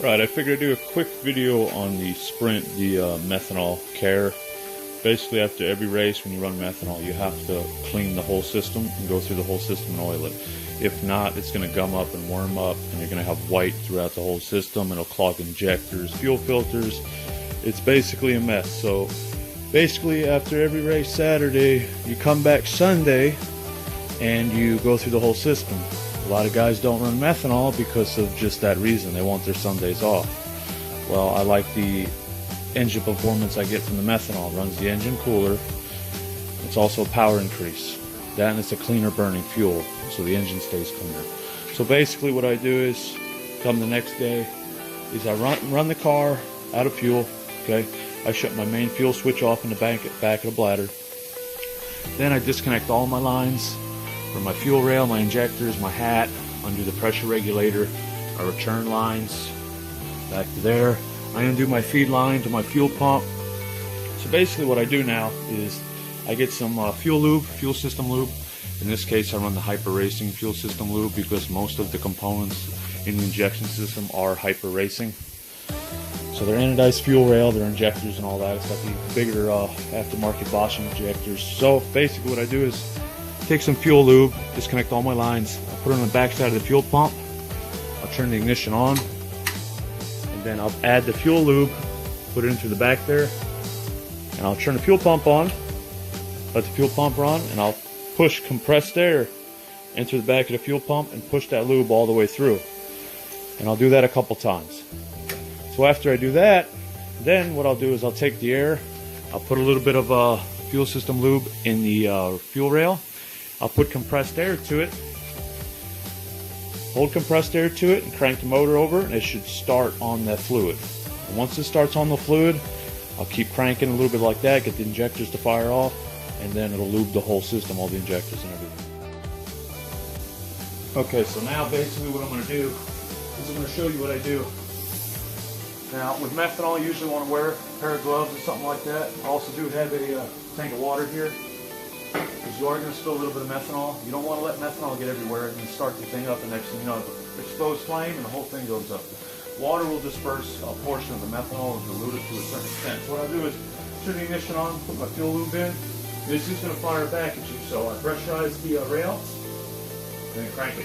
Right, I figured I'd do a quick video on the Sprint, the methanol care. Basically, after every race, when you run methanol, you have to clean the whole system and go through the whole system and oil it. If not, it's going to gum up and worm up, and you're going to have white throughout the whole system. It'll clog injectors, fuel filters. It's basically a mess. So basically, after every race Saturday, you come back Sunday and you go through the whole system. A lot of guys don't run methanol because of just that reason. They want their Sundays off. Well, I like the engine performance I get from the methanol. It runs the engine cooler. It's also a power increase. That, and it's a cleaner burning fuel, so the engine stays cleaner. So basically what I do is, come the next day, is I run the car out of fuel. Okay, I shut my main fuel switch off in the back of the bladder. Then I disconnect all my lines from my fuel rail, my injectors, my hat, undo the pressure regulator, my return lines, back to there. I undo my feed line to my fuel pump. So basically what I do now is I get some fuel lube, fuel system lube. In this case I run the Hyper Racing fuel system lube because most of the components in the injection system are Hyper Racing. So they're anodized fuel rail, their injectors and all that. It's got the bigger aftermarket Bosch injectors. So basically what I do is take some fuel lube, disconnect all my lines, I'll put it on the back side of the fuel pump, I'll turn the ignition on, and then I'll add the fuel lube, put it into the back there, and I'll turn the fuel pump on, let the fuel pump run, and I'll push compressed air into the back of the fuel pump and push that lube all the way through. And I'll do that a couple times. So after I do that, then what I'll do is I'll take the air, I'll put a little bit of fuel system lube in the fuel rail, I'll put compressed air to it, hold compressed air to it and crank the motor over, and it should start on that fluid. And once it starts on the fluid, I'll keep cranking a little bit like that, get the injectors to fire off, and then it'll lube the whole system, all the injectors and everything. Okay, so now basically what I'm going to do is I'm going to show you what I do. Now with methanol you usually want to wear a pair of gloves or something like that. I also do have a tank of water here, because you are going to spill a little bit of methanol. You don't want to let methanol get everywhere and then start the thing up, and next thing you know, exposed flame and the whole thing goes up. Water will disperse a portion of the methanol and dilute it to a certain extent. So what I'll do is turn the ignition on, put my fuel lube in. This is going to fire back at you, so I pressurize the rail and then crank it.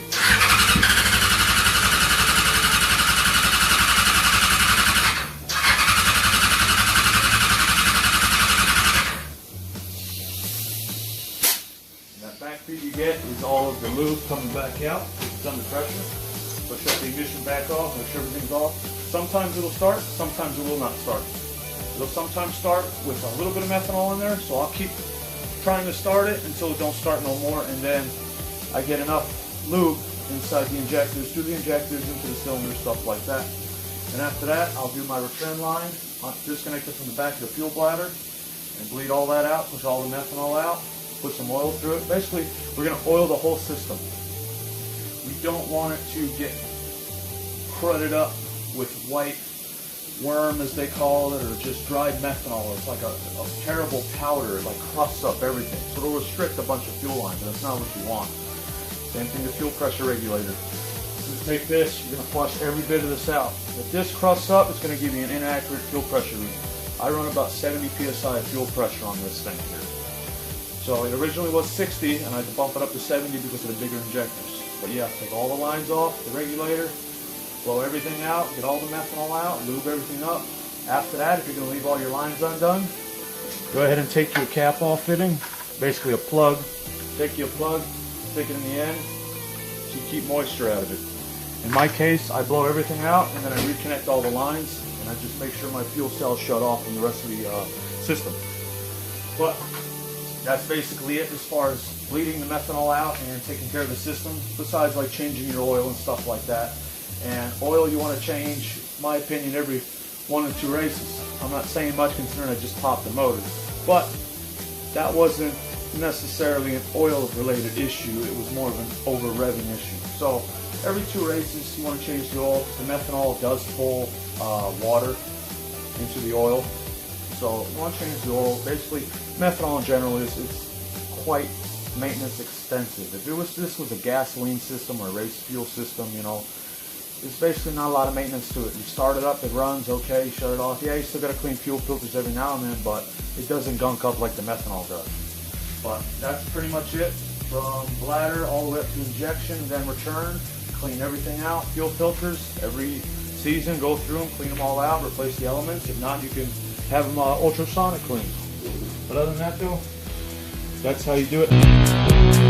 Backfeed you get is all of the lube coming back out. It's under pressure. So shut the ignition back off, make sure everything's off. Sometimes it'll start, sometimes it will not start. It'll sometimes start with a little bit of methanol in there, so I'll keep trying to start it until it don't start no more, and then I get enough lube inside the injectors, through the injectors, into the cylinder, stuff like that. And after that, I'll do my return line, disconnect it from the back of the fuel bladder, and bleed all that out, push all the methanol out, put some oil through it. Basically, we're going to oil the whole system. We don't want it to get crudded up with white worm, as they call it, or just dried methanol. It's like a terrible powder. It like crusts up everything. So it'll restrict a bunch of fuel lines, and that's not what you want. Same thing with fuel pressure regulator. Just take this, you're going to flush every bit of this out. If this crusts up, it's going to give you an inaccurate fuel pressure reading. I run about 70 psi of fuel pressure on this thing here. So it originally was 60, and I had to bump it up to 70 because of the bigger injectors. But yeah, take all the lines off, the regulator, blow everything out, get all the methanol out, lube everything up. After that, if you're going to leave all your lines undone, go ahead and take your cap off fitting, basically a plug. Take your plug, stick it in the end, so you keep moisture out of it. In my case, I blow everything out, and then I reconnect all the lines, and I just make sure my fuel cells shut off from the rest of the system. But that's basically it as far as bleeding the methanol out and taking care of the system, besides like changing your oil and stuff like that. And oil you want to change, in my opinion, every 1 or 2 races. I'm not saying much considering I just popped the motor, but that wasn't necessarily an oil related issue. It was more of an over revving issue. So every 2 races you want to change the oil. The methanol does pull water into the oil. So you want to change the oil. Basically, methanol in general it's quite maintenance expensive. If this was a gasoline system or a race fuel system, you know, It's basically not a lot of maintenance to it. You start it up, it runs, okay, shut it off. Yeah, you still got to clean fuel filters every now and then, but it doesn't gunk up like the methanol does. But that's pretty much it. From bladder all the way up to injection, then return, clean everything out. Fuel filters, every season, go through them, clean them all out, replace the elements. If not, you can have them ultrasonic clean. But other than that though, that's how you do it.